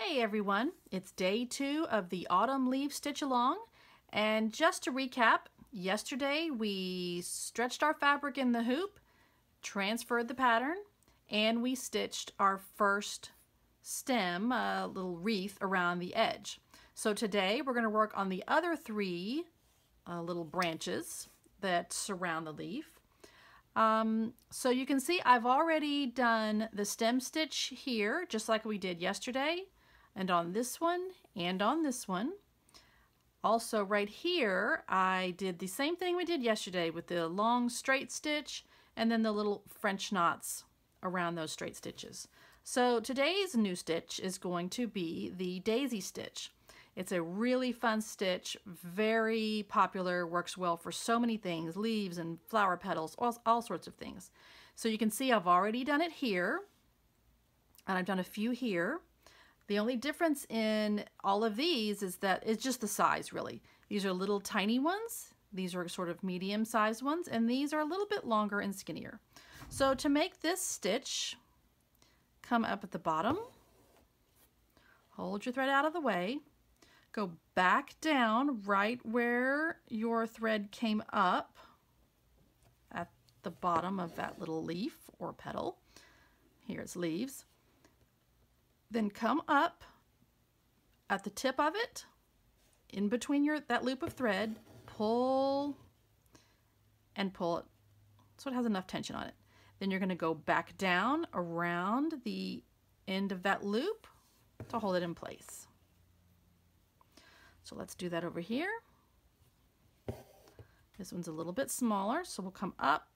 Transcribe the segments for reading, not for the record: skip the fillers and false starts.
Hey everyone, it's day 2 of the autumn leaf stitch along, and just to recap, yesterday we stretched our fabric in the hoop, transferred the pattern, and we stitched our first stem, a little wreath around the edge. So today we're going to work on the other 3 little branches that surround the leaf. So you can see I've already done the stem stitch here, just like we did yesterday, and on this one, and on this one. Also right here, I did the same thing we did yesterday with the long straight stitch and then the little French knots around those straight stitches. So today's new stitch is going to be the daisy stitch. It's a really fun stitch, very popular, works well for so many things, leaves and flower petals, all sorts of things. So you can see I've already done it here, and I've done a few here. The only difference in all of these is that it's just the size, really. These are little tiny ones, these are sort of medium-sized ones, and these are a little bit longer and skinnier. So to make this stitch, come up at the bottom, hold your thread out of the way, go back down right where your thread came up at the bottom of that little leaf or petal. Here's leaves. Then come up at the tip of it, in between that loop of thread, pull and pull it so it has enough tension on it. Then you're going to go back down around the end of that loop to hold it in place. So let's do that over here. This one's a little bit smaller, so we'll come up,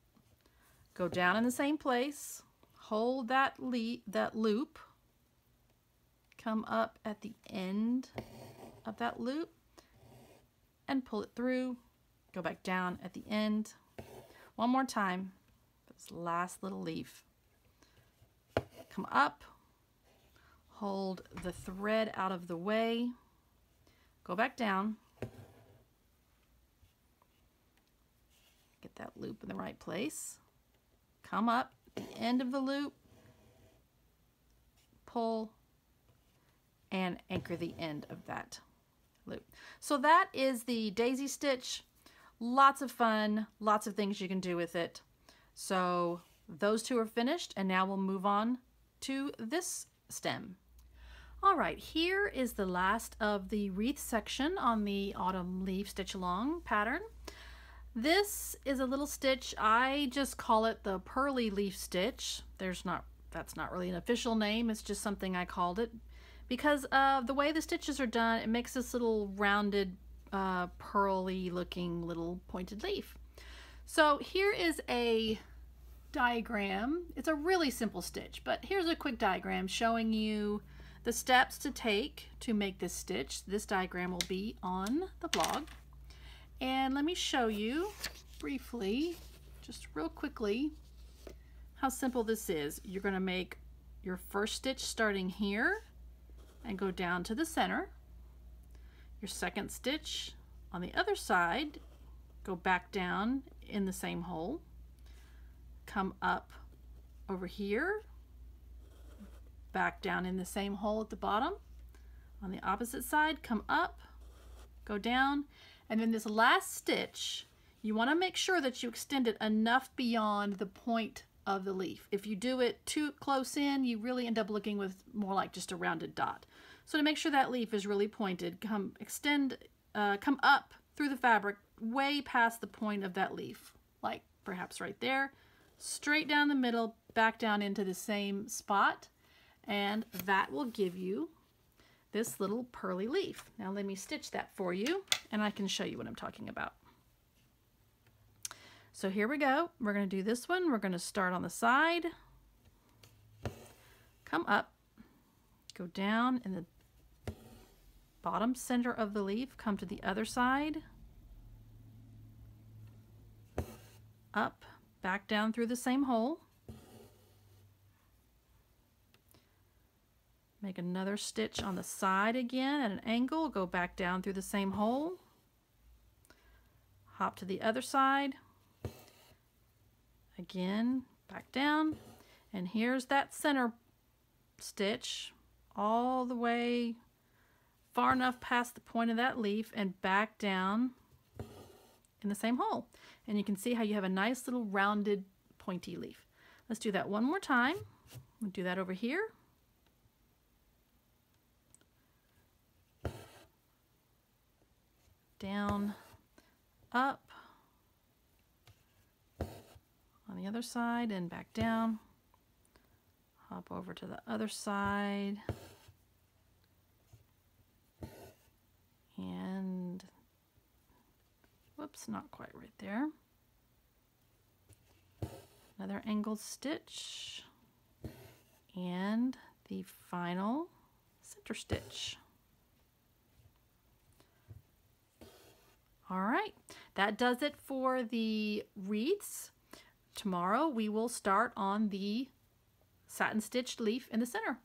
go down in the same place, hold that loop, come up at the end of that loop and pull it through, go back down at the end. One more time, this last little leaf. Come up, hold the thread out of the way, go back down, get that loop in the right place, come up at the end of the loop, pull, and anchor the end of that loop. So that is the daisy stitch. Lots of fun, lots of things you can do with it. So those 2 are finished, and now we'll move on to this stem. All right, here is the last of the wreath section on the autumn leaf stitch along pattern. This is a little stitch, I just call it the pearly leaf stitch. That's not really an official name, it's just something I called it. Because of the way the stitches are done, it makes this little rounded, pearly looking little pointed leaf. So here is a diagram. It's a really simple stitch, but here's a quick diagram showing you the steps to take to make this stitch. This diagram will be on the blog. And let me show you briefly, just real quickly, how simple this is. You're going to make your first stitch starting here and go down to the center. Your second stitch on the other side, go back down in the same hole, come up over here, back down in the same hole at the bottom. On the opposite side, come up, go down, and then this last stitch, you want to make sure that you extend it enough beyond the point of the leaf. If you do it too close in, you really end up looking with more like just a rounded dot. So to make sure that leaf is really pointed, come up through the fabric way past the point of that leaf, like perhaps right there, straight down the middle, back down into the same spot, and that will give you this little pearly leaf. Now let me stitch that for you, and I can show you what I'm talking about. So here we go. We're going to do this one. We're going to start on the side, come up, go down in the bottom center of the leaf, come to the other side, up, back down through the same hole, make another stitch on the side again at an angle, go back down through the same hole, hop to the other side, again, back down, and here's that center stitch all the way far enough past the point of that leaf and back down in the same hole. And you can see how you have a nice little rounded pointy leaf. Let's do that one more time. We'll do that over here. Down, up, on the other side and back down. Hop over to the other side. And, whoops, not quite right there. Another angled stitch. And the final center stitch. All right, that does it for the wreaths. Tomorrow we will start on the satin stitched leaf in the center.